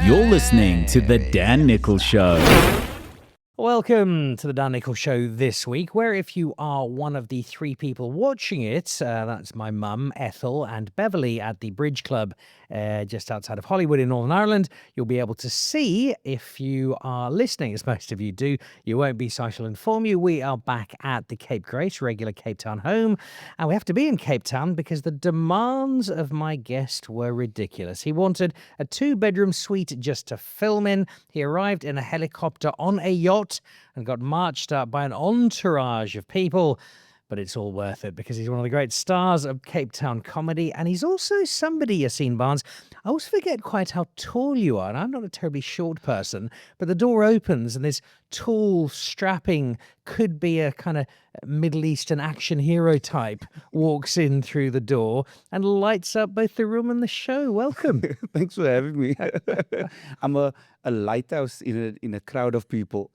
You're listening to The Dan Nicholl Show. Welcome to the Dan Nicholl Show this week, where if you are one of the three people watching it, that's my mum, Ethel, and Beverly at the Bridge Club just outside of Hollywood in Northern Ireland, you'll be able to see. If you are listening, as most of you do, you won't be, so I shall inform you. We are back at the Cape Grace, regular Cape Town home, and we have to be in Cape Town because the demands of my guest were ridiculous. He wanted a two-bedroom suite just to film in. He arrived in a helicopter on a yacht and got marched up by an entourage of people. But it's all worth it because he's one of the great stars of Cape Town comedy. And he's also somebody, Yaaseen Barnes. I always forget quite how tall you are. And I'm not a terribly short person, but the door opens and this tall, strapping, could be a kind of Middle Eastern action hero type walks in through the door and lights up both the room and the show. Welcome. Thanks for having me. I'm a lighthouse in a crowd of people.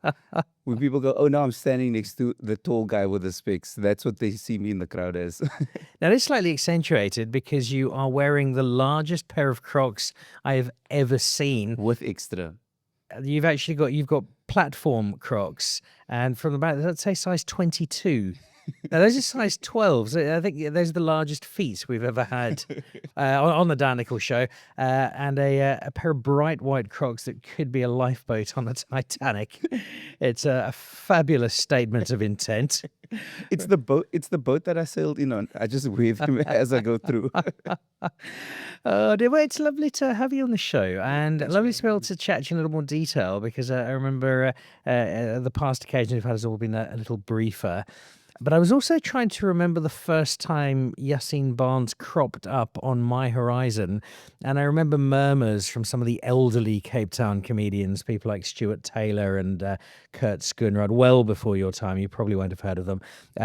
When people go, oh no, I'm standing next to the tall guy with the specs. That's what they see me in the crowd as. Now, it's slightly accentuated because you are wearing the largest pair of Crocs I have ever seen. With extra. You've got platform Crocs, and from about, let's say, size 22. Now, those are size 12s. I think those are the largest feet we've ever had on the Dan Nicholl Show. And a pair of bright white Crocs that could be a lifeboat on the Titanic. It's a fabulous statement of intent. It's the boat that I sailed in on. I just wave them as I go through. Oh, dear. Well, it's lovely to have you on the show, and lovely to be able to chat to you in a little more detail, because I remember the past occasions we've had has all been a little briefer. But I was also trying to remember the first time Yaaseen Barnes cropped up on my horizon. And I remember murmurs from some of the elderly Cape Town comedians, people like Stuart Taylor and Kurt Schoonrod, well before your time. You probably won't have heard of them,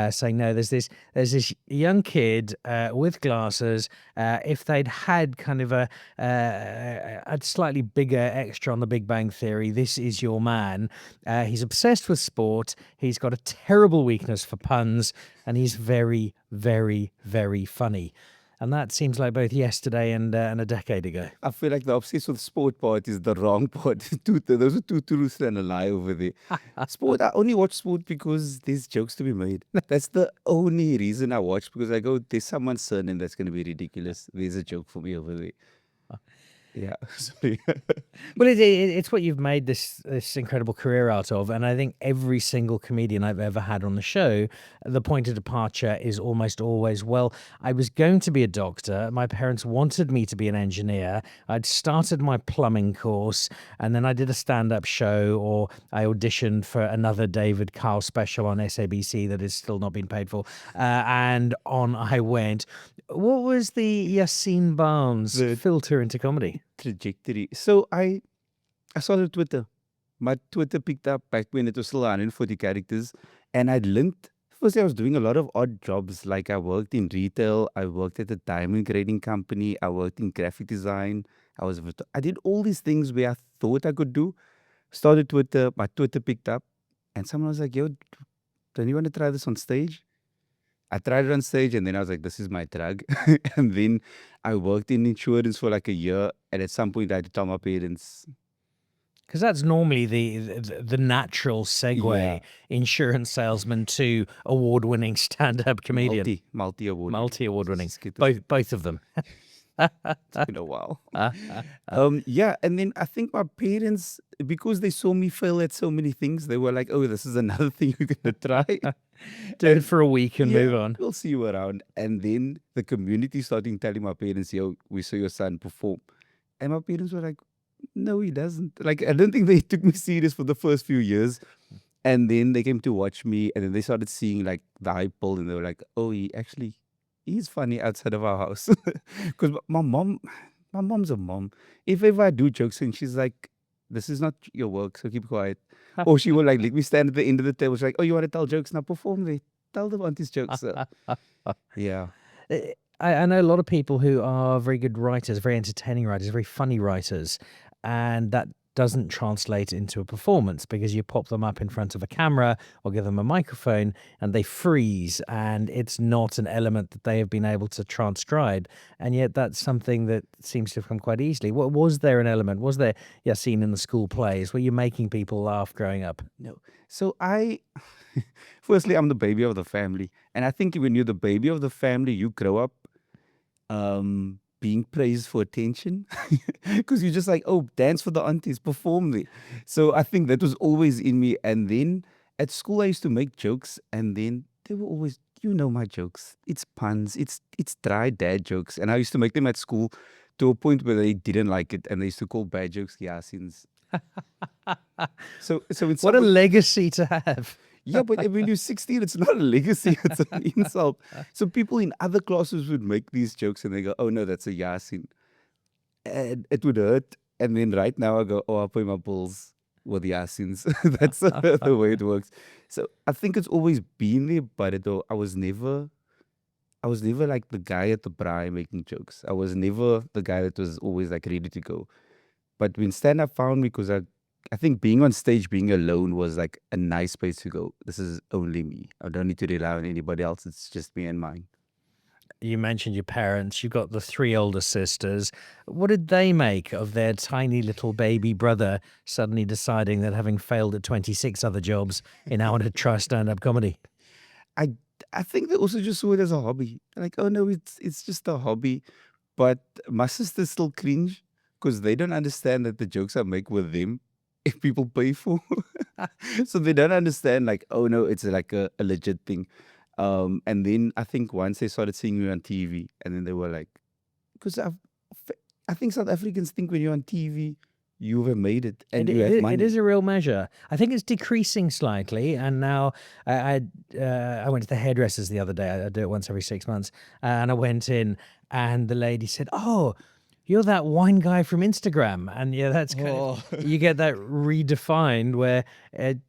saying, no, there's this young kid with glasses. If they'd had kind of a slightly bigger extra on The Big Bang Theory, this is your man. He's obsessed with sport. He's got a terrible weakness for puns. And he's very, very, very funny. And that seems like both yesterday and a decade ago. I feel like the obsessed with sport part is the wrong part. Those are two truths and a lie over there. Sport, I only watch sport because there's jokes to be made. That's the only reason I watch, because I go, there's someone's surname that's going to be ridiculous. There's a joke for me over there. Yeah, sorry. Well, it's what you've made this incredible career out of. And I think every single comedian I've ever had on the show, the point of departure is almost always, well, I was going to be a doctor. My parents wanted me to be an engineer. I'd started my plumbing course, and then I did a stand-up show, or I auditioned for another David Carl special on SABC that has still not been paid for. And on I went. What was the Yaaseen Barnes filter into comedy? Trajectory. So I started Twitter. My Twitter picked up back when it was still 140 characters, and I linked. Firstly, I was doing a lot of odd jobs. Like I worked in retail, I worked at a diamond grading company, I worked in graphic design. I did all these things where I thought I could do. Started Twitter. My Twitter picked up, and someone was like, "Yo, don't you want to try this on stage?" I tried it on stage, and then I was like, this is my drug. And then I worked in insurance for like a year. And at some point I had to tell my parents. Because that's normally the natural segue, Yeah. Insurance salesman to award-winning stand-up comedian. Multi-award. Multi-award winning. Just get this- Both of them. It's been a while. Yeah. And then I think my parents, because they saw me fail at so many things, they were like, oh, this is another thing you're going to try. Do it for a week and move on. We'll see you around. And then the community started telling my parents, yo, we saw your son perform. And my parents were like, no, he doesn't. Like, I don't think they took me serious for the first few years. And then they came to watch me, and then they started seeing like the hype pull, and they were like, oh, he's funny outside of our house. Because my mom's a mom. If ever I do jokes and she's like, this is not your work, so keep quiet. Or she will like let me stand at the end of the table. She's like, oh, you want to tell jokes? Now perform there. Tell them auntie's jokes. Yeah. I know a lot of people who are very good writers, very entertaining writers, very funny writers, and that doesn't translate into a performance because you pop them up in front of a camera or give them a microphone and they freeze, and it's not an element that they have been able to transcribe. And yet that's something that seems to have come quite easily. What was there an element? Was there, Yassine, in the school plays? Were you making people laugh growing up? No. So firstly, I'm the baby of the family. And I think when you're the baby of the family, you grow up being praised for attention because you're just like, oh, dance for the aunties, perform there. So I think that was always in me. And then at school, I used to make jokes, and then they were always, my jokes. It's puns. It's dry dad jokes, and I used to make them at school to a point where they didn't like it, and they used to call bad jokes Yaaseen's. So it's What a legacy to have. yeah, but when you're 16, it's not a legacy, it's an insult. So people in other classes would make these jokes and they go, oh no, that's a Yaaseen. And it would hurt. And then right now I go, oh, I'll pay my bills with Yaaseens. That's the way it works. So I think it's always been there, but I was never like the guy at the braai making jokes. I was never the guy that was always like ready to go. But when stand-up found me, because I think being on stage, being alone was like a nice place to go. This is only me. I don't need to rely on anybody else. It's just me and mine. You mentioned your parents. You've got the 3 older sisters. What did they make of their tiny little baby brother suddenly deciding that, having failed at 26 other jobs, he now wanted to try stand-up comedy? I think they also just saw it as a hobby. Like, oh no, it's just a hobby. But my sisters still cringe because they don't understand that the jokes I make with them, if people pay for. So they don't understand, like, oh no, it's like a legit thing. And then I think once they started seeing me on TV, and then they were like, because I think South Africans think when you're on TV, you have made it and you have money. It is a real measure. I think it's decreasing slightly. And now I went to the hairdressers the other day. I do it once every 6 months. And I went in and the lady said, oh, you're that wine guy from Instagram. And yeah, that's kind of, you get that redefined where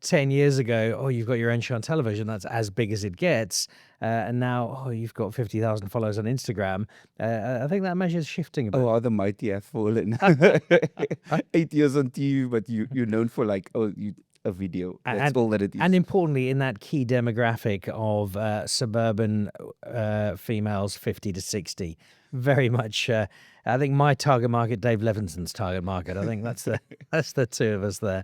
10 years ago, oh, you've got your own show on television. That's as big as it gets. And now, oh, you've got 50,000 followers on Instagram. I think that measure is shifting a bit. Oh, how the mighty hath fallen. 8 years on TV, but you're known for like, a video. That's all that it is. And importantly, in that key demographic of suburban females 50 to 60, very much, I think my target market, Dave Levinson's target market. I think that's the two of us there.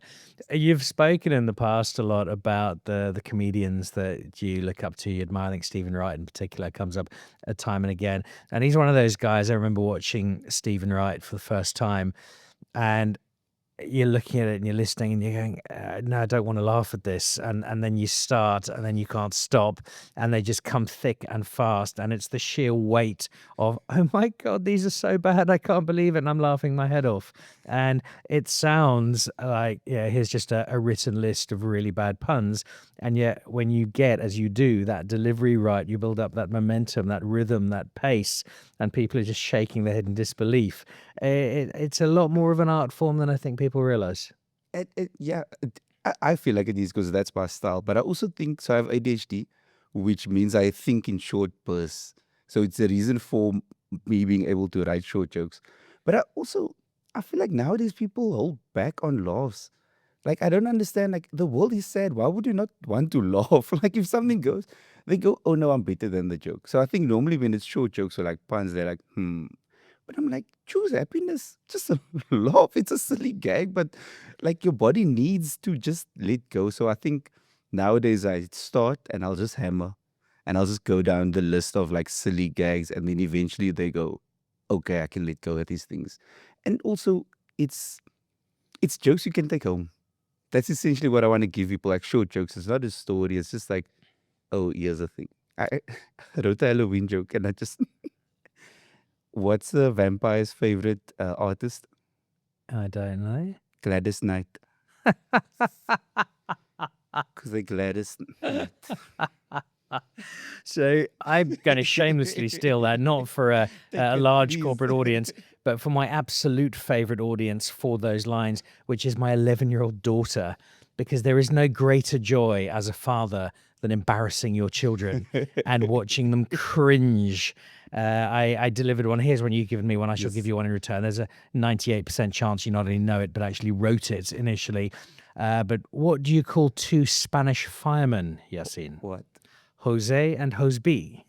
You've spoken in the past a lot about the comedians that you look up to, you admire. I think Stephen Wright in particular comes up time and again. And he's one of those guys. I remember watching Stephen Wright for the first time, and you're looking at it and you're listening and you're going, no, I don't want to laugh at this. And then you start and then you can't stop, and they just come thick and fast. And it's the sheer weight of, oh my God, these are so bad. I can't believe it. And I'm laughing my head off. And it sounds like, yeah, here's just a written list of really bad puns. And yet when you get, as you do, that delivery right, you build up that momentum, that rhythm, that pace, and people are just shaking their head in disbelief. It's a lot more of an art form than I think people realize. I feel like it is because that's my style. But I also think, so I have ADHD, which means I think in short bursts. So it's a reason for me being able to write short jokes. But I feel like nowadays people hold back on laughs. Like, I don't understand. Like, the world is sad. Why would you not want to laugh? Like, if something goes, they go, oh no, I'm better than the joke. So I think normally when it's short jokes or like puns, they're like, But I'm like, choose happiness. Just laugh. It's a silly gag, but like your body needs to just let go. So I think nowadays I start and I'll just hammer and I'll just go down the list of like silly gags, and then eventually they go, okay, I can let go of these things. And also it's jokes you can take home. That's essentially what I want to give people, like short jokes. It's not a story. It's just like, oh, here's a thing. I wrote a Halloween joke and I just, what's the vampire's favorite artist? I don't know. Gladys Knight. Because they Gladys Knight. So I'm going to shamelessly steal that, not for a large corporate audience, but for my absolute favorite audience for those lines, which is my 11-year-old daughter, because there is no greater joy as a father than embarrassing your children and watching them cringe I delivered one. Here's one you've given me one. I shall give Yes. you one in return. There's a 98% chance you not only know it, but actually wrote it initially. But what do you call two Spanish firemen, Yaaseen? What? Jose and Joseby.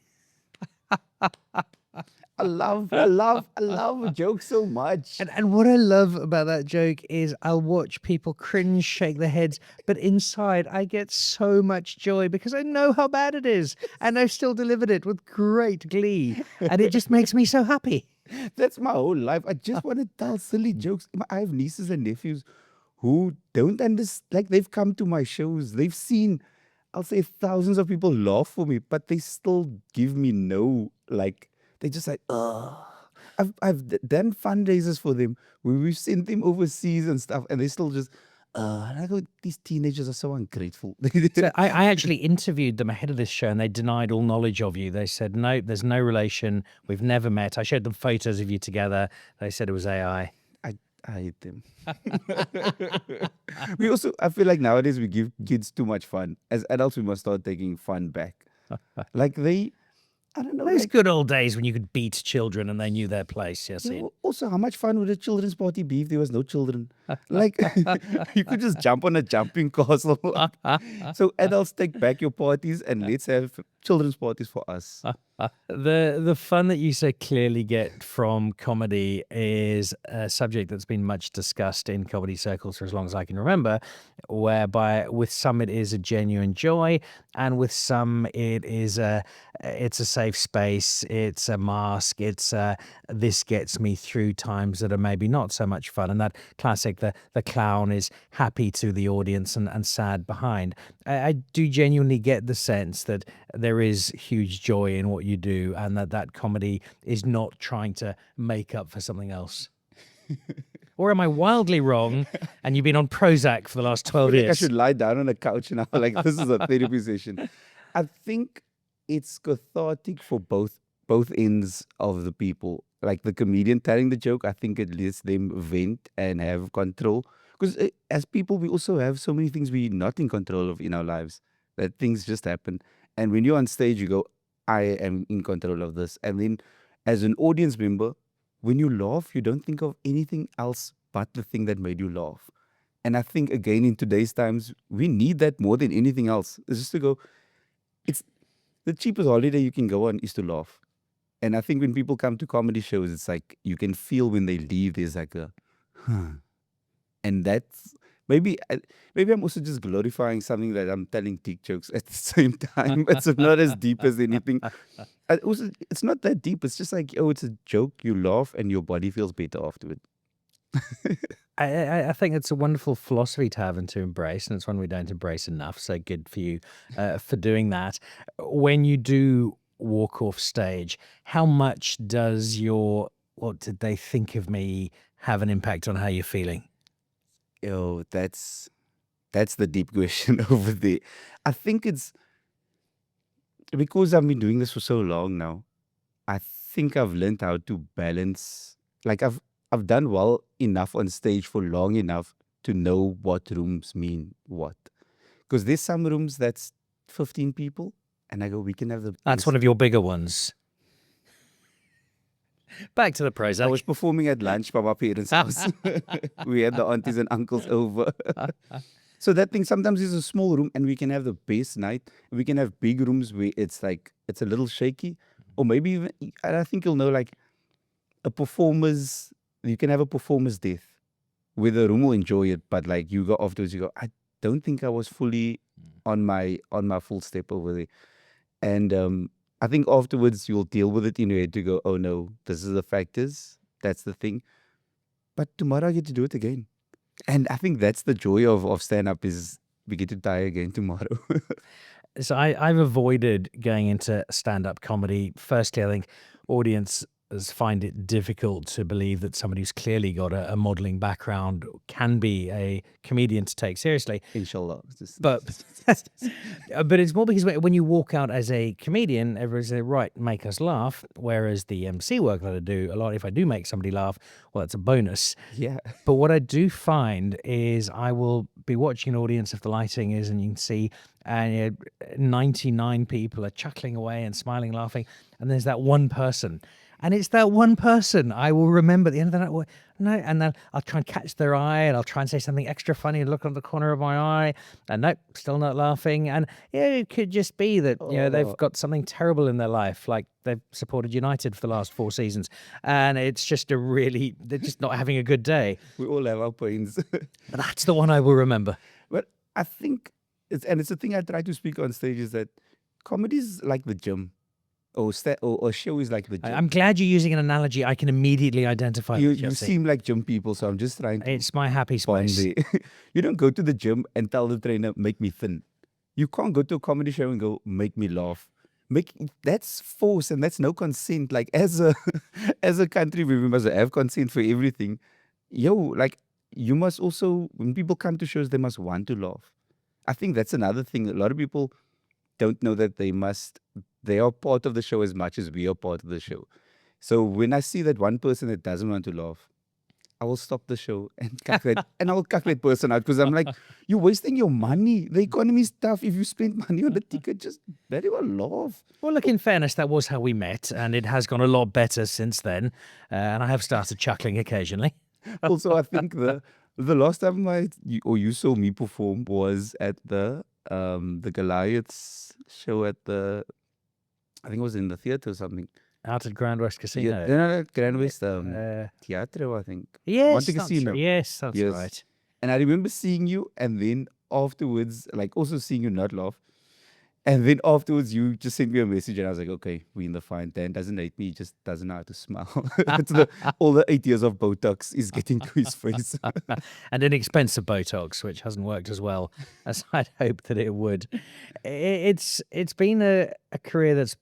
I love a joke so much. And what I love about that joke is I'll watch people cringe, shake their heads, but inside I get so much joy because I know how bad it is, and I've still delivered it with great glee, and it just makes me so happy. That's my whole life. I just want to tell silly jokes. I have nieces and nephews who don't understand. Like, they've come to my shows. They've seen, I'll say, thousands of people laugh for me, but they still give me no, like, they just like, oh. I've done fundraisers for them where we've sent them overseas and stuff, and they still just, and I go, these teenagers are so ungrateful. So I actually interviewed them ahead of this show, and they denied all knowledge of you. They said, no, there's no relation. We've never met. I showed them photos of you together. They said it was AI. I hate them. I feel like nowadays we give kids too much fun. As adults, we must start taking fun back. Like, I don't know. Those Like, good old days when you could beat children and they knew their place, Yaaseen. also, how much fun would a children's party be if there was no children? Like, you could just jump on a jumping castle. So adults, take back your parties and let's have children's parties for us. The fun that you so clearly get from comedy is a subject that's been much discussed in comedy circles for as long as I can remember, whereby with some it is a genuine joy, and with some it's a safe space, it's a mask, it's this gets me through times that are maybe not so much fun. And that classic, the clown is happy to the audience and sad behind. I do genuinely get the sense that there is huge joy in what you do, and that comedy is not trying to make up for something else. Or am I wildly wrong and you've been on Prozac for the last 12 I years? should lie down on a couch now. Like, this is a therapy session. I think it's cathartic for both ends of the people. Like, the comedian telling the joke, I think it lets them vent and have control. Because as people, we also have so many things we're not in control of in our lives, that things just happen. And when you're on stage, you go, I am in control of this. And then as an audience member, when you laugh, you don't think of anything else but the thing that made you laugh. And I think, again, in today's times, we need that more than anything else. It's just to go, it's the cheapest holiday you can go on is to laugh. And I think when people come to comedy shows, it's like you can feel when they leave, there's like a, huh. And that's maybe I'm also just glorifying something that I'm telling dick jokes at the same time. It's not as deep as anything. Also, it's not that deep. It's just like, oh, it's a joke. You laugh and your body feels better afterward. I think it's a wonderful philosophy to have and to embrace, and it's one we don't embrace enough. So good for you for doing that. When you do walk off stage, how much does your "what did they think of me" have an impact on how you're feeling? Oh, that's the deep question over there. I think it's because I've been doing this for so long now. I think I've learned how to balance. Like, I've done well enough on stage for long enough to know what rooms mean what. Because there's some rooms that's 15 people, and I go, we can have the. That's one of your bigger ones. Back to the Prozac. I was performing at lunch by my parents' house. We had the aunties and uncles over. So that thing sometimes is a small room, and we can have the best night. We can have big rooms where it's like, it's a little shaky. Or maybe even, and I think you'll know, like, you can have a performer's death where the room will enjoy it, but like you go afterwards, you go, I don't think I was fully on my full step over there. And I think afterwards you'll deal with it in your head to go, oh no, this is the factors. That's the thing. But tomorrow I get to do it again. And I think that's the joy of stand-up, is we get to die again tomorrow. So I've avoided going into stand-up comedy. Firstly, I think audience find it difficult to believe that somebody who's clearly got a modeling background can be a comedian to take seriously. Inshallah. But but it's more because when you walk out as a comedian, everyone's like, right, make us laugh. Whereas the MC work that I do a lot, if I do make somebody laugh, well, that's a bonus. yeah. But what I do find is I will be watching an audience if the lighting is, and you can see, and 99 people are chuckling away and smiling, laughing, and there's that one person. And it's that one person I will remember at the end of the night. No, and then I'll try and catch their eye, and I'll try and say something extra funny and look on the corner of my eye, and nope, still not laughing. And yeah, it could just be that they've Oh. got something terrible in their life, like they've supported United for the last 4 seasons, and it's just they're just not having a good day. We all have our pains. But that's the one I will remember. But I think it's a thing I try to speak on stage is that comedy is like the gym. Or show is like the gym. I'm glad you're using an analogy I can immediately identify You with, you Jesse. seem like gym people, so I'm just trying to It's my happy bond space. there. You don't go to the gym and tell the trainer, make me thin. You can't go to a comedy show and go, make me laugh. That's force and that's no consent. Like as a as a country, we must have consent for everything. Like you must also, when people come to shows, they must want to laugh. I think that's another thing. A lot of people don't know that they are part of the show as much as we are part of the show. So when I see that one person that doesn't want to laugh, I will stop the show and and I will cuck that person out because I'm like, you're wasting your money. The economy is tough. If you spend money on the ticket, just very well laugh. Well, look, in fairness, that was how we met, and it has gone a lot better since then. And I have started chuckling occasionally. Also, I think the last time you saw me perform was at the Goliaths show at I think it was in the theater or something. Out at Grand West Casino. No, Grand West Theatre, I think. Monte Casino. Yes, that's Yes. right. And I remember seeing you, and then afterwards, like also seeing you not laugh. And then afterwards, you just sent me a message, and I was like, okay, we're in the fine. Dan doesn't hate me, he just doesn't know how to smile. All the 8 years of Botox is getting to his face. And inexpensive Botox, which hasn't worked as well as I'd hoped that it would. It's been a career that's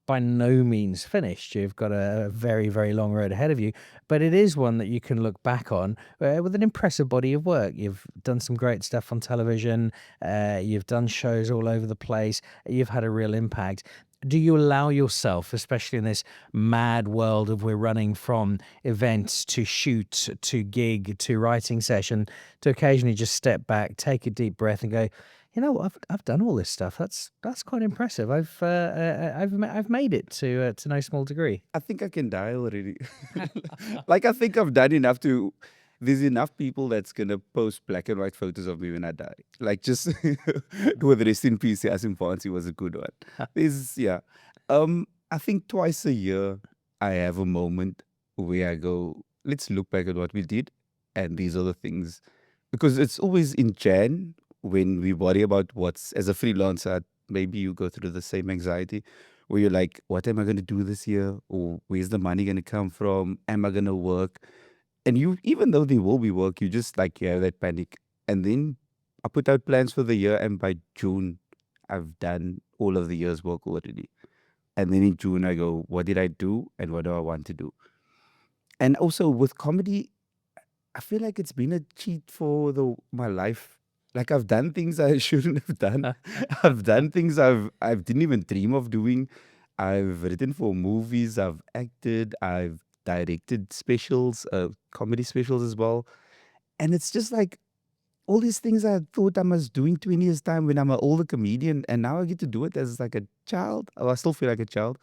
by no means finished. You've got a very, very long road ahead of you, but it is one that you can look back on with an impressive body of work. You've done some great stuff on television. You've done shows all over the place. You've had a real impact. Do you allow yourself, especially in this mad world of we're running from events to shoot to gig to writing session, to occasionally just step back, take a deep breath, and go, you know what, I've done all this stuff. That's quite impressive. I've made it to no small degree. I think I can die already. Like, I think I've done enough to. There's enough people that's gonna post black and white photos of me when I die. Like, just with rest in peace, Yaaseen Barnes, he was a good one. I think twice a year I have a moment where I go, let's look back at what we did, and these are the things. Because it's always in Jan when we worry about what's, as a freelancer, maybe you go through the same anxiety where you're like, what am I going to do this year? Or where's the money going to come from? Am I going to work? And you, even though there will be work, you just like, you have that panic. And then I put out plans for the year, and by June, I've done all of the year's work already. And then in June, I go, what did I do? And what do I want to do? And also with comedy, I feel like it's been a cheat for my life. Like, I've done things I shouldn't have done. I've done things I didn't even dream of doing. I've written for movies. I've acted. I've directed specials, comedy specials as well. And it's just like all these things I thought I was doing 20 years time when I'm an older comedian, and now I get to do it as like a child. Oh, I still feel like a child.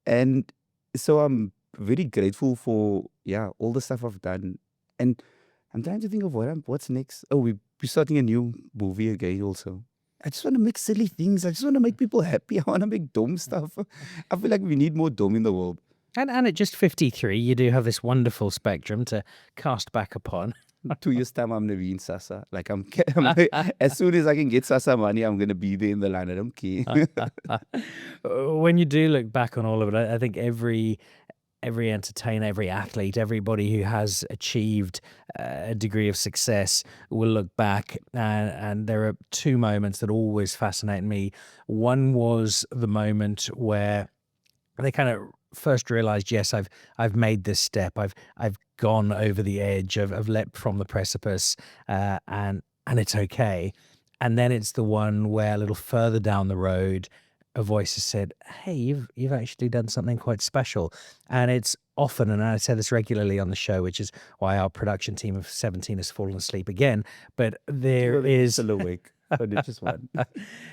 And so I'm very grateful for all the stuff I've done. And I'm trying to think of what's next. Oh, we're starting a new movie again also. I just want to make silly things. I just want to make people happy. I want to make dumb stuff. I feel like we need more dumb in the world. And at just 53, you do have this wonderful spectrum to cast back upon. 2 years time, I'm gonna be in Sasa. Like, as soon as I can get Sasa money, I'm gonna be there in the line. I don't care. When you do look back on all of it, I think every entertainer, every athlete, everybody who has achieved a degree of success will look back, and there are two moments that always fascinate me. One was the moment where they kind of first realized, yes, I've made this step. I've gone over the edge. I've leapt from the precipice, and it's okay. And then it's the one where a little further down the road, a voice has said, "Hey, you've actually done something quite special." And it's often, and I say this regularly on the show, which is why our production team of 17 has fallen asleep again. But there Well, is still awake, but it's just one. yeah,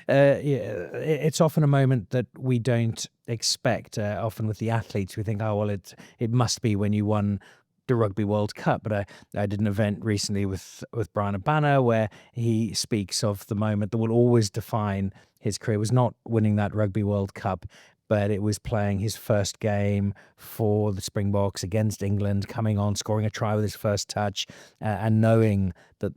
it's often a moment that we don't expect. Often with the athletes, we think, "Oh, well, it must be when you won the Rugby World Cup." But I did an event recently with Brian Abana where he speaks of the moment that will always define his career was not winning that Rugby World Cup, but it was playing his first game for the Springboks against England, coming on, scoring a try with his first touch, and knowing that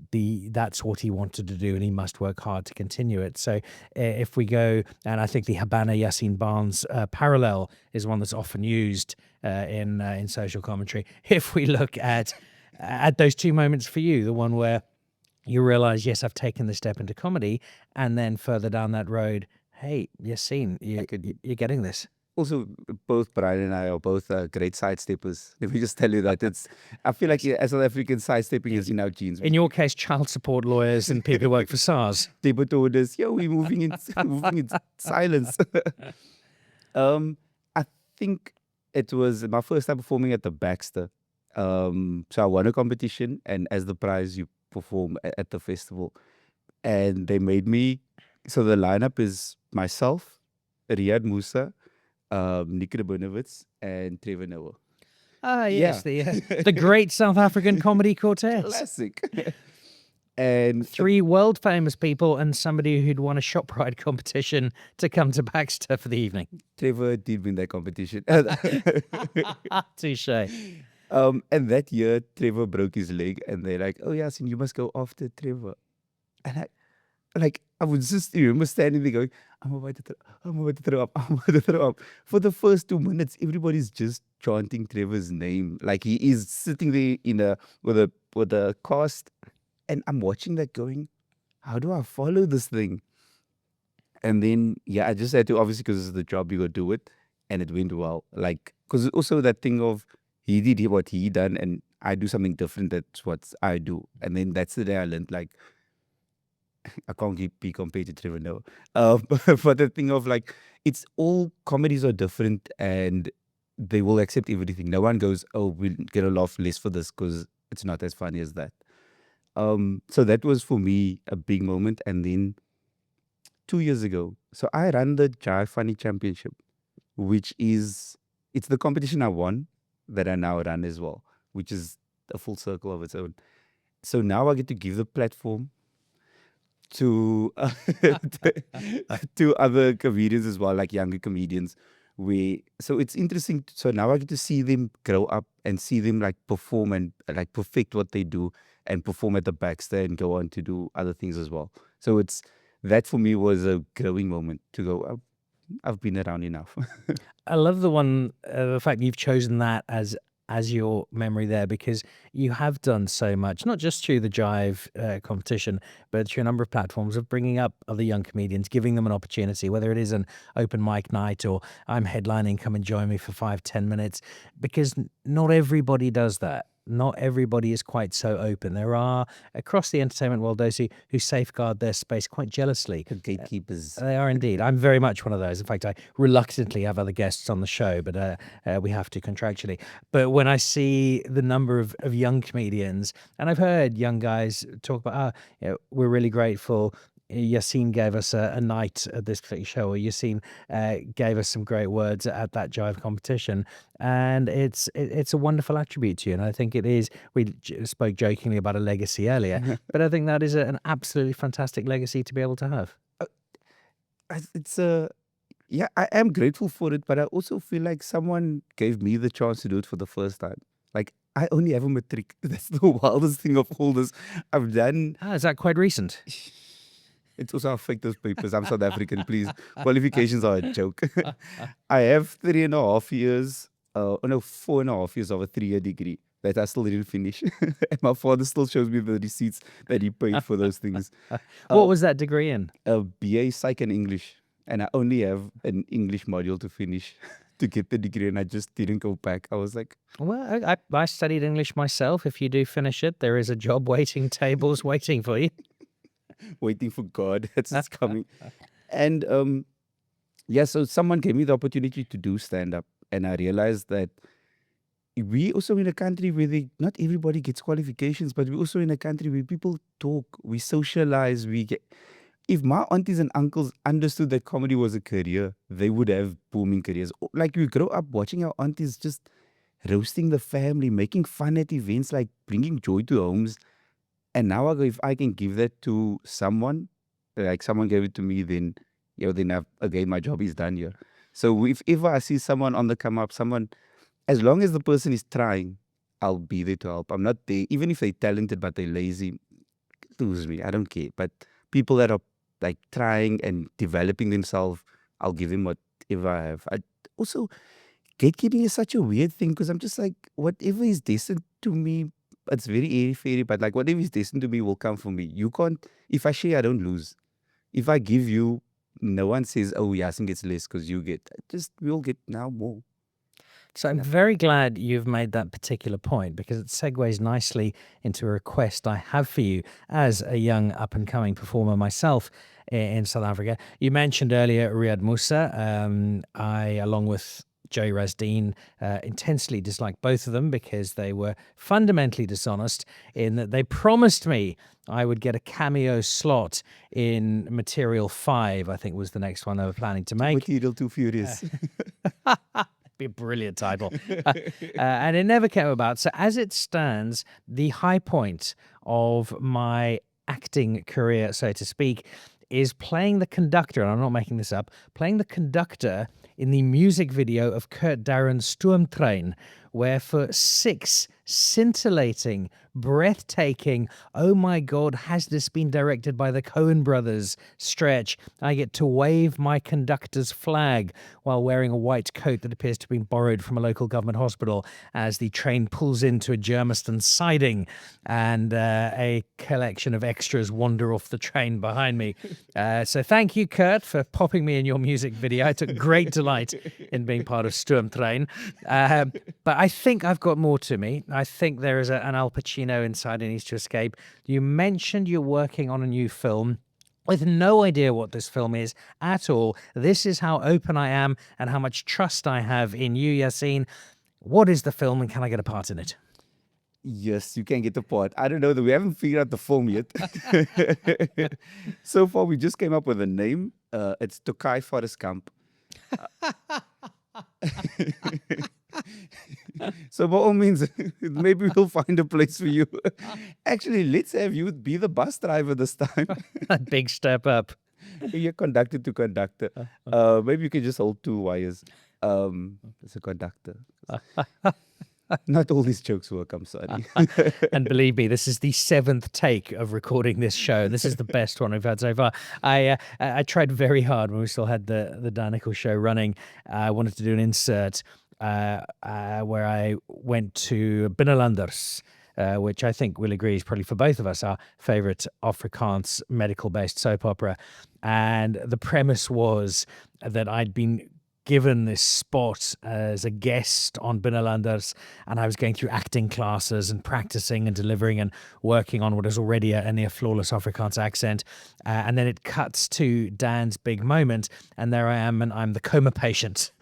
that's what he wanted to do and he must work hard to continue it. So if we go, and I think the Habana Yaaseen Barnes parallel is one that's often used in social commentary. If we look at those two moments for you, the one where you realize, yes, I've taken the step into comedy, and then further down that road, hey, Yassine, you're getting this. Also, both Brian and I are both great sidesteppers. Let me just tell you that I feel like as South African, sidestepping is in our genes. In your case, child support lawyers and people who work for SARS. Table told us, "Yo, we're moving in silence." I think it was my first time performing at the Baxter. So I won a competition, and as the prize, you perform at the festival. And they made me. So the lineup is myself, Riyad Musa, Nicholl, and Trevor Noah. Ah, yes, the great South African comedy quartet. Classic. And Three world famous people and somebody who'd won a ShopRite competition to come to Baxter for the evening. Trevor did win that competition. Touche. And that year, Trevor broke his leg, and they're like, "Oh, Yaaseen, you must go after Trevor." And I was just remember standing there going, I'm about to throw up. I'm about to throw up. For the first 2 minutes, everybody's just chanting Trevor's name. Like he is sitting there with a cast, and I'm watching that going, how do I follow this thing? And then I just had to, obviously, because it's the job, you go do it, and it went well. Like, because also that thing of he did what he done, and I do something different. That's what I do, and then that's the day I learned, like, I can't be compared to Trevor Noah. But the thing of like, it's all comedies are different and they will accept everything. No one goes, "Oh, we'll get a laugh less for this because it's not as funny as that." So that was for me a big moment. And then 2 years ago, so I ran the Jive Funny Championship, it's the competition I won that I now run as well, which is a full circle of its own. So now I get to give the platform to to other comedians as well, like younger comedians. So it's interesting. So now I get to see them grow up and see them like perform and like perfect what they do and perform at the Baxter and go on to do other things as well. So that for me was a growing moment to go, I've been around enough. I love the fact you've chosen that as your memory there, because you have done so much, not just through the Jive competition, but through a number of platforms of bringing up other young comedians, giving them an opportunity, whether it is an open mic night or I'm headlining, come and join me for 5-10 minutes, because not everybody does that. Not everybody is quite so open. There are, across the entertainment world, those who safeguard their space quite jealously. Gatekeepers. They are indeed. I'm very much one of those. In fact, I reluctantly have other guests on the show, but we have to contractually. But when I see the number of young comedians, and I've heard young guys talk about, we're really grateful. Yassine gave us a night at this particular show, or Yassine gave us some great words at that Jive competition, and it's a wonderful attribute to you. And I think it is. We spoke jokingly about a legacy earlier, but I think that is an absolutely fantastic legacy to be able to have. It's I am grateful for it, but I also feel like someone gave me the chance to do it for the first time. Like, I only have a matric. That's the wildest thing of all this. I've done. Is that quite recent? It's also how fake those papers. I'm South African, please. Qualifications are a joke. I have 3.5 years, 4.5 years of a 3-year degree that I still didn't finish. And my father still shows me the receipts that he paid for those things. What was that degree in? A BA Psych and English. And I only have an English module to finish. to get the degree, and I just didn't go back. I was like, Well, I studied English myself. If you do finish it, there is a job waiting, tables waiting for you. waiting for God. That's it's coming. And yeah, so someone gave me the opportunity to do stand up, and I realized that we also in a country where not everybody gets qualifications, but we also in a country where people talk, we socialize, we get. If my aunties and uncles understood that comedy was a career, they would have booming careers. Like we grow up watching our aunties just roasting the family, making fun at events, like bringing joy to homes. And now I go, if I can give that to someone, like someone gave it to me, then then again my job is done here. So if ever I see someone on the come up, someone, as long as the person is trying, I'll be there to help. I'm not there, even if they're talented but they're lazy, lose me. I don't care. But people that are like trying and developing themselves, I'll give them whatever I have. Also, gatekeeping is such a weird thing because I'm just like, whatever is destined to me, it's very airy fairy, but like whatever is destined to me will come for me. You can't, if I share, I don't lose. If I give you, no one says, oh, Yasin gets less because you get, we'll get now more. So I'm very glad you've made that particular point because it segues nicely into a request I have for you as a young up and coming performer myself in South Africa. You mentioned earlier Riyad Musa. I, along with Joey Rasdeen, intensely disliked both of them because they were fundamentally dishonest in that they promised me I would get a cameo slot in Material 5, I think was the next one they were planning to make. Material Too Furious. Be a brilliant title. And it never came about. So as it stands, the high point of my acting career, so to speak, is playing the conductor, and I'm not making this up, playing the conductor in the music video of Kurt Darren's Sturmtrein, where for 6 scintillating, breathtaking, oh my God, has this been directed by the Coen brothers stretch, I get to wave my conductor's flag while wearing a white coat that appears to have been borrowed from a local government hospital as the train pulls into a Germiston siding and a collection of extras wander off the train behind me. So thank you, Kurt, for popping me in your music video. I took great delight in being part of Sturmtrein. But I think I've got more to me. I think there is an Al Pacino inside He Needs to Escape. You mentioned you're working on a new film. With no idea what this film is at all. This is how open I am and how much trust I have in you, Yaaseen. What is the film and can I get a part in it? Yes, you can get the part. I don't know. We haven't figured out the film yet. So far, we just came up with a name. It's Tokai Forest Gump. So by all means, maybe we'll find a place for you. Actually, let's have you be the bus driver this time. A big step up. You're conductor to conductor. Maybe you can just hold 2 wires. As a conductor. Not all these jokes work, I'm sorry. And believe me, this is the 7th take of recording this show. This is the best one we've had so far. I tried very hard when we still had the Dan Nicholl show running. I wanted to do an insert where I went to Binnenlanders, which I think we'll agree is probably for both of us our favourite Afrikaans medical-based soap opera. And the premise was that I'd been given this spot as a guest on Binnenlanders, and I was going through acting classes and practicing and delivering and working on what is already a near flawless Afrikaans accent. And then it cuts to Dan's big moment, and there I am, and I'm the coma patient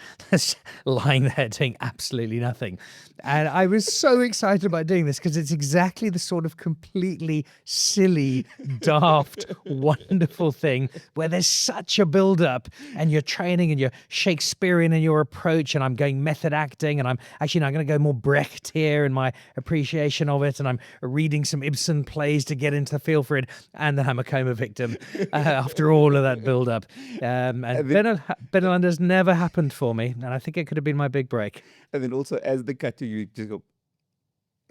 lying there doing absolutely nothing. And I was so excited about doing this because it's exactly the sort of completely silly, daft, wonderful thing where there's such a build-up and you're training and you're Shakespearean in your approach, and I'm going method acting, and I'm actually now going to go more Brecht here in my appreciation of it, and I'm reading some Ibsen plays to get into the feel for it, and then I'm a coma victim after all of that build-up. And Binnenlanders never happened for me, and I think it could have been my big break. And then also, as the cut to you just go,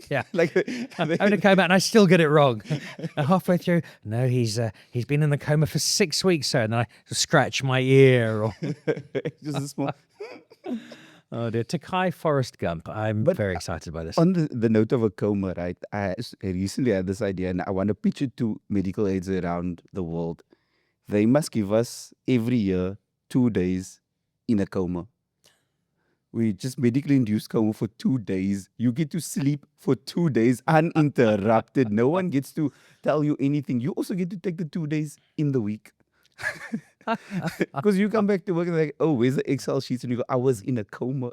yeah, like I'm going to coma and I still get it wrong. And halfway through, no, he's been in the coma for 6 weeks, so and then I scratch my ear or just a small. Oh dear, Tokai Forest Gump. I'm very excited by this. On the note of a coma, right? I recently had this idea, and I want to pitch it to medical aids around the world. They must give us every year 2 days in a coma. We just medically induced coma for 2 days. You get to sleep for 2 days uninterrupted. No one gets to tell you anything. You also get to take the 2 days in the week. Because you come back to work and like, oh, where's the Excel sheets? And you go, I was in a coma.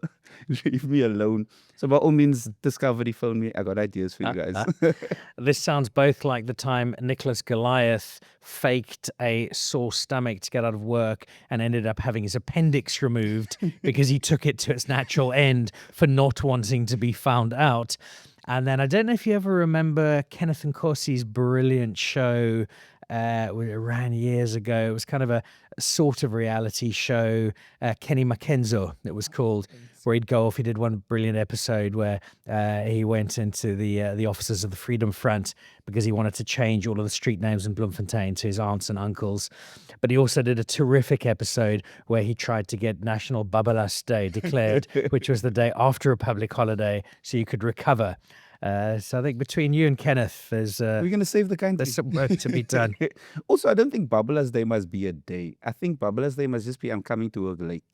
Leave me alone. So by all means, Discovery, phone me. I got ideas for you guys. This sounds both like the time Nicholas Goliath faked a sore stomach to get out of work and ended up having his appendix removed because he took it to its natural end for not wanting to be found out. And then I don't know if you ever remember Kenneth Nkosi's brilliant show. It ran years ago. It was kind of a sort of reality show. Kenny Mackenzo, it was called, where he'd go off. He did one brilliant episode where he went into the offices of the Freedom Front because he wanted to change all of the street names in Bloemfontein to his aunts and uncles. But he also did a terrific episode where he tried to get National Babalas Day declared, which was the day after a public holiday, so you could recover. So I think between you and Kenneth, there's We're going to save the country. there's some work to be done. Also, I don't think Babalas Day must be a day. I think Babalas Day must just be I'm coming to work late.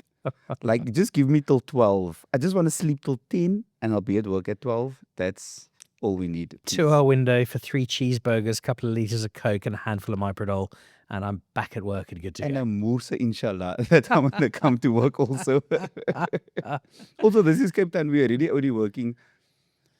Like, just give me till 12. I just want to sleep till 10 and I'll be at work at 12. That's all we need. 2-hour window for 3 cheeseburgers, a couple of liters of Coke, and a handful of Myprodol, and I'm back at work and good to And go. a Moorse, inshallah, that I'm going to come to work also. Also, this is Cape Town. We are really only working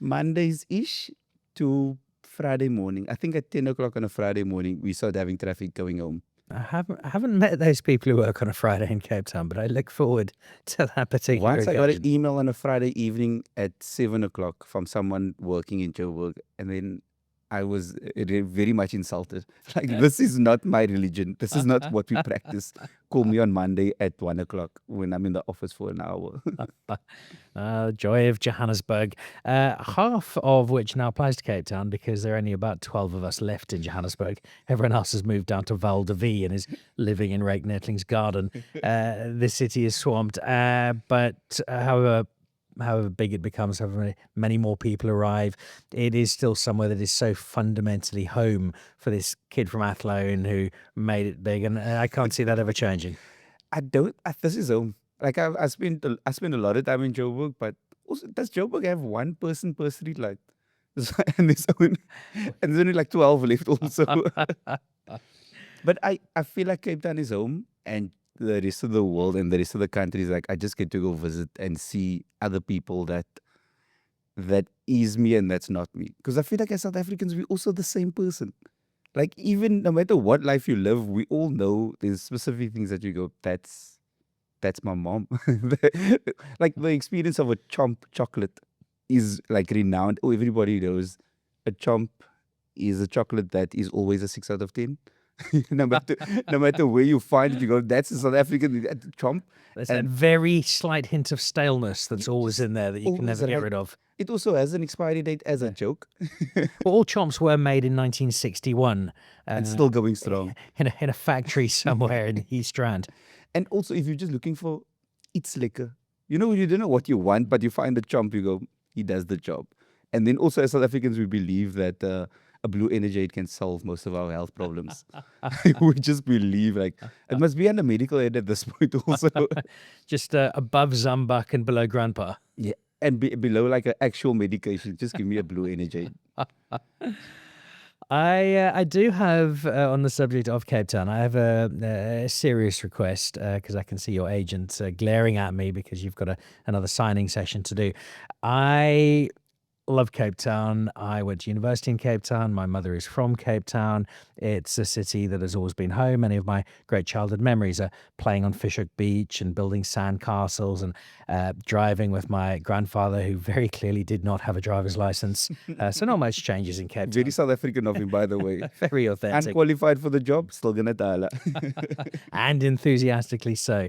Mondays-ish to Friday morning. I think at 10 o'clock on a Friday morning, we start having traffic going home. I haven't met those people who work on a Friday in Cape Town, but I look forward to that particular Once I got occasion. an email on a Friday evening at 7 o'clock from someone working in Joburg, and then I was very much insulted. Like, this is not my religion. This is not what we practice. Call me on Monday at 1 o'clock when I'm in the office for an hour. Joy of Johannesburg, half of which now applies to Cape Town because there are only about 12 of us left in Johannesburg. Everyone else has moved down to Val de Vie and is living in Rake Netling's garden. The city is swamped, but however big it becomes, however many more people arrive, it is still somewhere that is so fundamentally home for this kid from Athlone who made it big, and I can't see that ever changing. This is home. Like, I spent a lot of time in Joburg, but also, does Joburg have one person per street light? And there's only like 12 left also. But I feel like Cape Town is home, and the rest of the world and the rest of the country is like, I just get to go visit and see other people that is me and that's not me. Because I feel like as South Africans, we're also the same person. Like, even no matter what life you live, we all know there's specific things that you go, that's my mom. Like, the experience of a chomp chocolate is like renowned. Oh, everybody knows a chomp is a chocolate that is always a 6 out of 10. no matter where you find it, you go, that's a South African chomp. There's that And very slight hint of staleness that's always in there that you can always never get right. rid of. It also has an expiry date as a joke. Well, all chomps were made in 1961 And still going strong. in a factory somewhere in the East Strand. And also, if you're just looking for it's liquor, you don't know what you want, but you find the chomp, you go, he does the job. And then also, as South Africans, we believe that a blue energy can solve most of our health problems. We just believe, like, it must be under medical aid at this point also. Just above Zambuk and below Grandpa. Yeah. And below like an actual medication, just give me a blue energy. I do have, on the subject of Cape Town, I have a serious request because I can see your agent glaring at me because you've got another signing session to do. I love Cape Town. I went to university in Cape Town. My mother is from Cape Town. It's a city that has always been home. Many of my great childhood memories are playing on Fishhook Beach and building sandcastles and driving with my grandfather, who very clearly did not have a driver's license. So not much changes in Cape Town. Very South African of him, by the way. Very authentic. Unqualified for the job, still gonna tala. And enthusiastically so.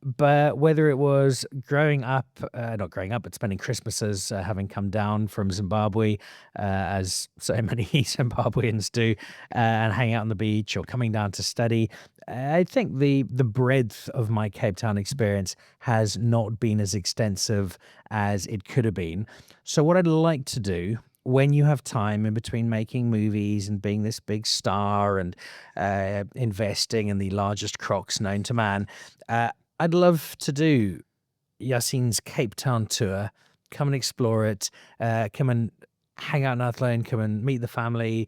But whether it was growing up, not growing up, but spending Christmases having come down from Zimbabwe, as so many Zimbabweans do, and hanging out on the beach or coming down to study, I think the breadth of my Cape Town experience has not been as extensive as it could have been. So what I'd like to do, when you have time in between making movies and being this big star and investing in the largest Crocs known to man, I'd love to do Yaaseen's Cape Town tour. Come and explore it. Come and hang out in Athlone. Come and meet the family,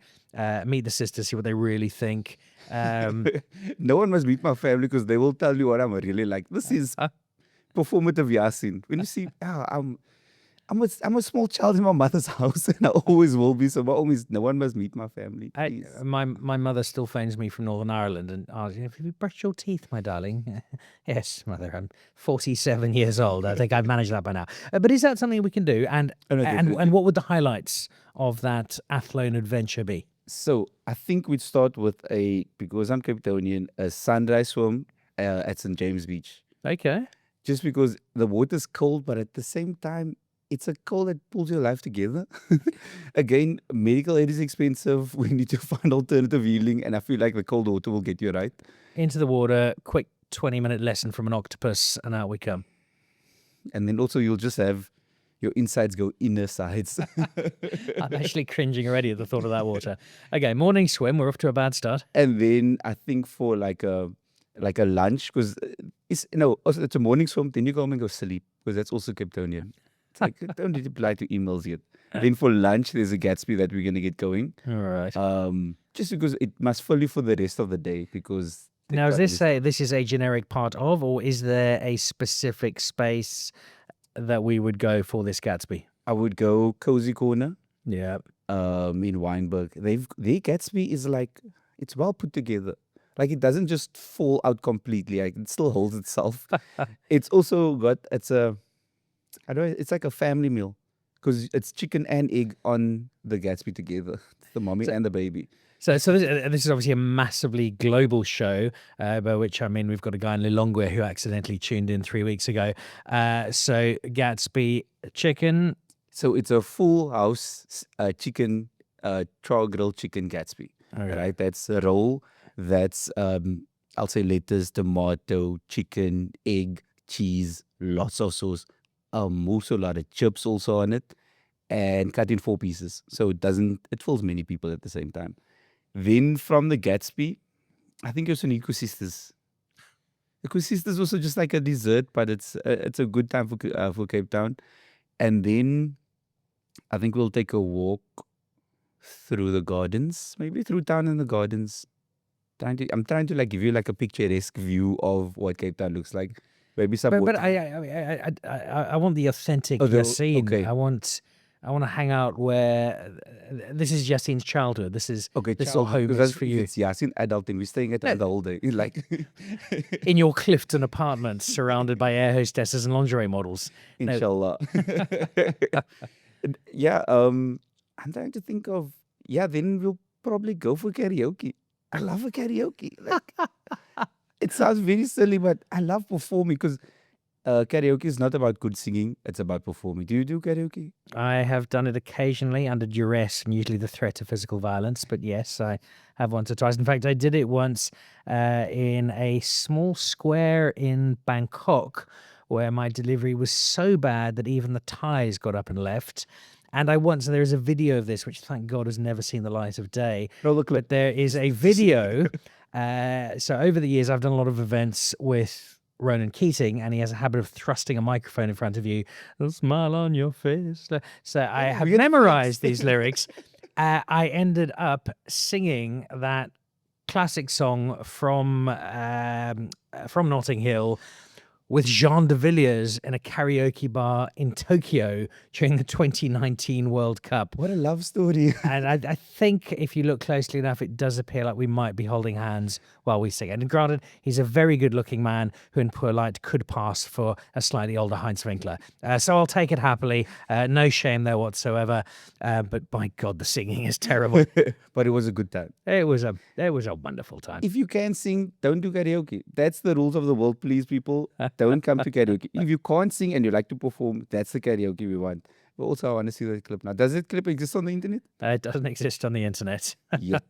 meet the sisters, see what they really think. No one must meet my family because they will tell you what I'm really like. This is performative Yaaseen. When you see, I'm a small child in my mother's house, and I always will be. So by all means, no one must meet my family. Please. My mother still phones me from Northern Ireland and asks, "Have you brushed your teeth, my darling?" Yes, mother. I'm 47 years old. I think I've managed that by now. But is that something we can do? And Oh, no, definitely. what would the highlights of that Athlone adventure be? So I think we'd start with because I'm Cape Townian, a sunrise swim at St. James Beach. Okay. Just because the water's cold, but at the same time, it's a cold that pulls your life together. Again, medical aid is expensive. We need to find alternative healing, and I feel like the cold water will get you right. Into the water, quick 20-minute lesson from an octopus, and out we come. And then also you'll just have your insides go inner sides. I'm actually cringing already at the thought of that water. Okay, morning swim. We're off to a bad start. And then I think for like a lunch, because also it's a morning swim, then you go home and go sleep, because that's also Cape Townian. It's like, don't need to reply to emails yet. Then for lunch, there's a Gatsby that we're going to get going. All right. Just because it must fill you for the rest of the day, because... Now, is this is a generic part of, or is there a specific space that we would go for this Gatsby? I would go Cozy Corner. Yeah. In Wynberg. Their Gatsby is like, it's well put together. Like, it doesn't just fall out completely. Like, it still holds itself. It's also got, it's like a family meal, because it's chicken and egg on the Gatsby together. It's the mommy and the baby. So this is obviously a massively global show, by which I mean we've got a guy in Lilongwe who accidentally tuned in 3 weeks ago. So Gatsby chicken. So it's a full house chicken, char grilled chicken Gatsby. Okay. Right? That's a roll. That's, I'll say lettuce, tomato, chicken, egg, cheese, lots of sauce. Also a lot of chips also on it, and cut in 4 pieces. So it fills many people at the same time. Then from the Gatsby, I think it's an Eco Sisters. Eco Sisters also just like a dessert, but it's a good time for Cape Town. And then I think we'll take a walk through the gardens, maybe through town and the gardens. I'm trying to like give you like a picturesque view of what Cape Town looks like. Maybe some. But I want the authentic Yaaseen. Okay. I want to hang out where this is Yaaseen's childhood. This is all home is for you. It's Yaaseen adult, and we're staying at the whole day. Like In your Clifton apartment, surrounded by air hostesses and lingerie models. Inshallah. Yeah. I'm trying to think of. Yeah. Then we'll probably go for karaoke. I love a karaoke. Like, it sounds very silly, but I love performing, because karaoke is not about good singing. It's about performing. Do you do karaoke? I have done it occasionally under duress and usually the threat of physical violence. But yes, I have once or twice. In fact, I did it once in a small square in Bangkok, where my delivery was so bad that even the Thais got up and left. And there is a video of this, which thank God has never seen the light of day. No, look, But there is a video. So over the years, I've done a lot of events with Ronan Keating, and he has a habit of thrusting a microphone in front of you. A smile on your face. So I have memorized these lyrics. I ended up singing that classic song from Notting Hill with Jean de Villiers in a karaoke bar in Tokyo during the 2019 World Cup. What a love story. And I think if you look closely enough, it does appear like we might be holding hands while we sing it. And granted, he's a very good-looking man who in poor light could pass for a slightly older Heinz Winkler. So I'll take it happily. No shame there whatsoever. But by God, the singing is terrible. But it was a good time. It was a wonderful time. If you can sing, don't do karaoke. That's the rules of the world, please, people. Don't come to karaoke. If you can't sing and you like to perform, that's the karaoke we want. But also, I want to see that clip now. Does that clip exist on the internet? It doesn't exist on the internet. Yet.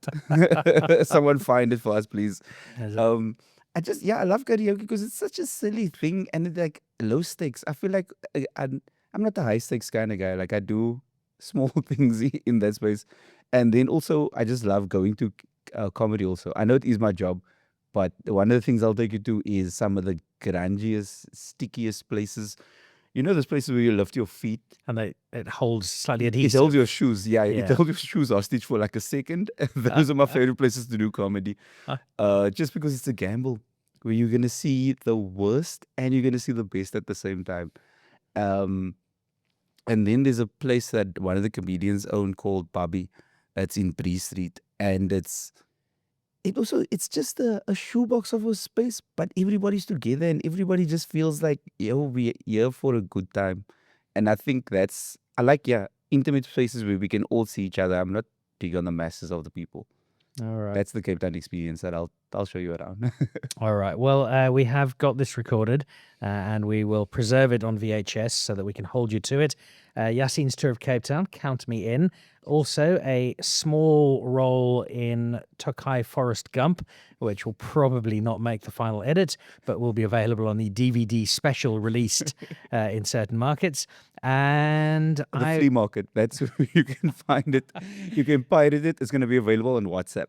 Someone find it for us, please. I love karaoke because it's such a silly thing, and it's like low stakes. I feel like I'm not a high stakes kind of guy. Like, I do small things in that space. And then also, I just love going to comedy also. I know it is my job, But one of the things I'll take you to is some of the grungiest, stickiest places. You know those places where you lift your feet? And it holds slightly It adhesive. holds your shoes. Yeah, it Yeah. holds your shoes hostage for like a second. Those are my favorite places to do comedy. Just because it's a gamble where you're going to see the worst and you're going to see the best at the same time. Um, and then there's a place that one of the comedians own called Bobby that's in Bree Street. And it's just a shoebox of a space, but everybody's together and everybody just feels like, yo, we're here for a good time. And I think I like, intimate spaces where we can all see each other. I'm not big on the masses of the people. All right. That's the Cape Town experience that I'll show you around. All right. Well, we have got this recorded and we will preserve it on VHS so that we can hold you to it. Yaaseen's Tour of Cape Town, count me in. Also, a small role in Tokai Forrest Gump, which will probably not make the final edit, but will be available on the DVD special released in certain markets. And The flea market, that's where you can find it. You can pirate it. It's going to be available on WhatsApp.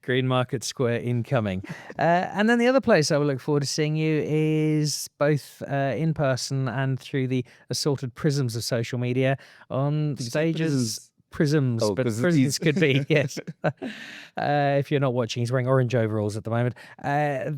Green Market Square incoming. And then the other place I will look forward to seeing you is both in person and through the assorted prisms of social media on Did you say stages. Prisms, Oh, but 'cause prisms he's- could be, yes. If you're not watching, he's wearing orange overalls at the moment.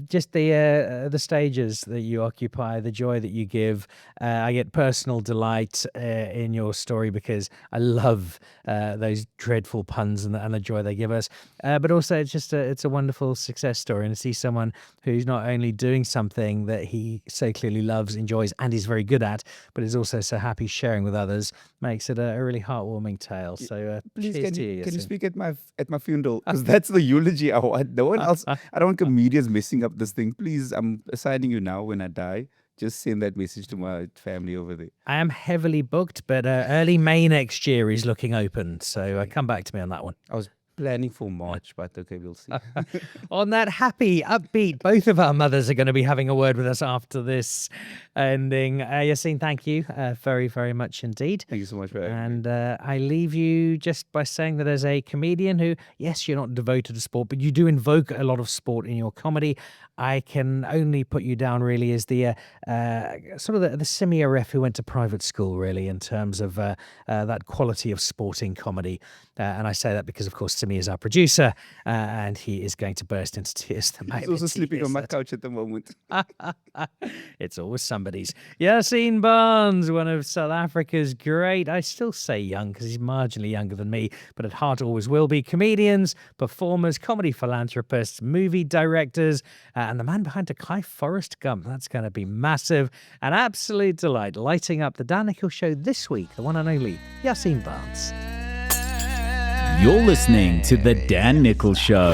Just the stages that you occupy, the joy that you give. I get personal delight in your story because I love those dreadful puns and the joy they give us. But also, it's a wonderful success story, and to see someone who's not only doing something that he so clearly loves, enjoys, and is very good at, but is also so happy sharing with others, makes it a really heartwarming tale. So, Please, cheers can to you, you, can you Yaaseen. speak at my funeral? Because that's the eulogy I want. No one else. I don't want comedians messing up this thing. Please, I'm assigning you now when I die. Just send that message to my family over there. I am heavily booked, but early May next year is looking open. So come back to me on that one. I was planning for March, but okay, we'll see. On that happy, upbeat, both of our mothers are going to be having a word with us after this ending. Yaaseen, thank you very, very much indeed. Thank you so much for having me. And I leave you just by saying that as a comedian who, yes, you're not devoted to sport, but you do invoke a lot of sport in your comedy, I can only put you down really as the sort of the semi-ref who went to private school, really, in terms of that quality of sporting comedy. And I say that because, of course, Simi is our producer, and he is going to burst into tears the moment He's also he sleeping hears on my that. couch at the moment. It's always somebody's. Yaaseen Barnes, one of South Africa's great, I still say young because he's marginally younger than me, but at heart always will be, comedians, performers, comedy philanthropists, movie directors, and the man behind Tokai Forrest Gump. That's going to be massive. An absolute delight, lighting up the Dan Nicholl Show this week, the one and only Yaaseen Barnes. You're listening to The Dan Nicholl Show.